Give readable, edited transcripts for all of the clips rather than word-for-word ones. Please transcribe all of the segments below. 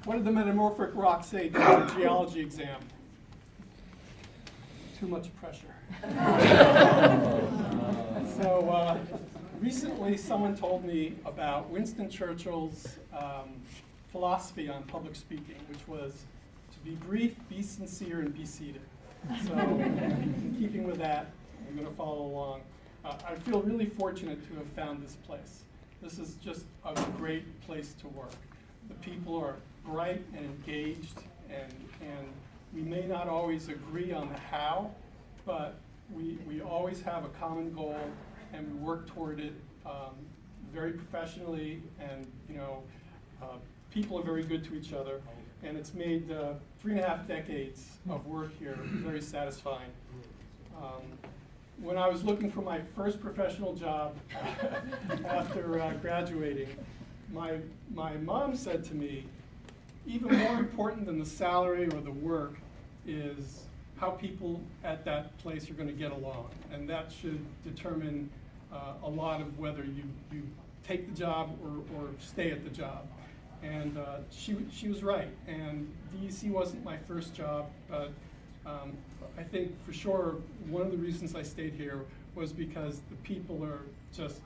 What did the metamorphic rock say during the geology exam? Too much pressure. So recently someone told me about Winston Churchill's philosophy on public speaking, which was to be brief, be sincere, and be seated. So in keeping with that, I'm going to follow along. I feel really fortunate to have found this place. This is just a great place to work. The people are bright and engaged, and we may not always agree on the how, but we always have a common goal, and we work toward it very professionally, and people are very good to each other, and it's made 3.5 decades of work here very satisfying. When I was looking for my first professional job after graduating, my mom said to me, even more important than the salary or the work is how people at that place are going to get along. And that should determine a lot of whether you take the job or stay at the job. And she was right. And DEC wasn't my first job, but I think for sure one of the reasons I stayed here was because the people are just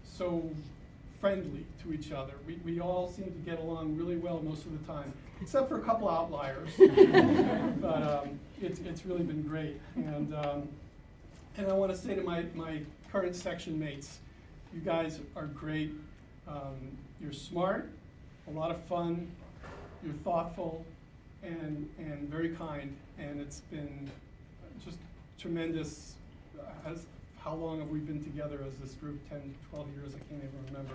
so friendly to each other. We all seem to get along really well most of the time, except for a couple outliers. But it's really been great. And I want to say to my current section mates, you guys are great. You're smart, a lot of fun, you're thoughtful, and very kind. And it's been just tremendous. How long have we been together as this group? 10, 12 years, I can't even remember.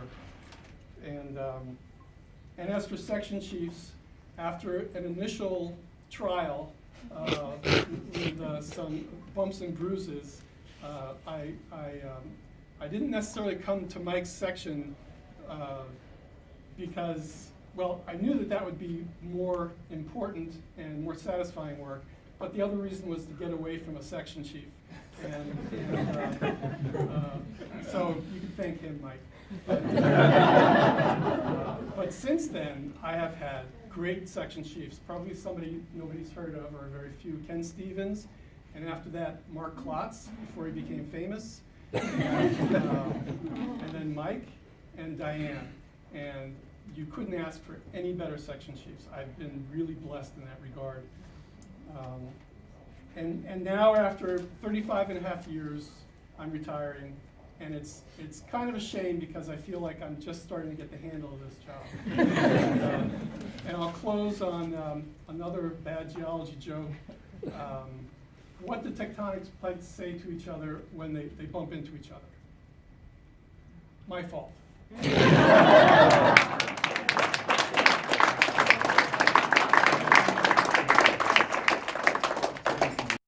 And as for section chiefs, after an initial trial with some bumps and bruises, I didn't necessarily come to Mike's section because, well, I knew that would be more important and more satisfying work, but the other reason was to get away from a section chief. So you can thank him, Mike. But since then, I have had great section chiefs, probably somebody nobody's heard of, or very few. Ken Stevens, and after that, Mark Klotz, before he became famous, and then Mike and Diane. And you couldn't ask for any better section chiefs. I've been really blessed in that regard. And now, after 35.5 years, I'm retiring, and it's kind of a shame because I feel like I'm just starting to get the handle of this job. And I'll close on another bad geology joke. What do tectonic plates say to each other when they bump into each other? My fault.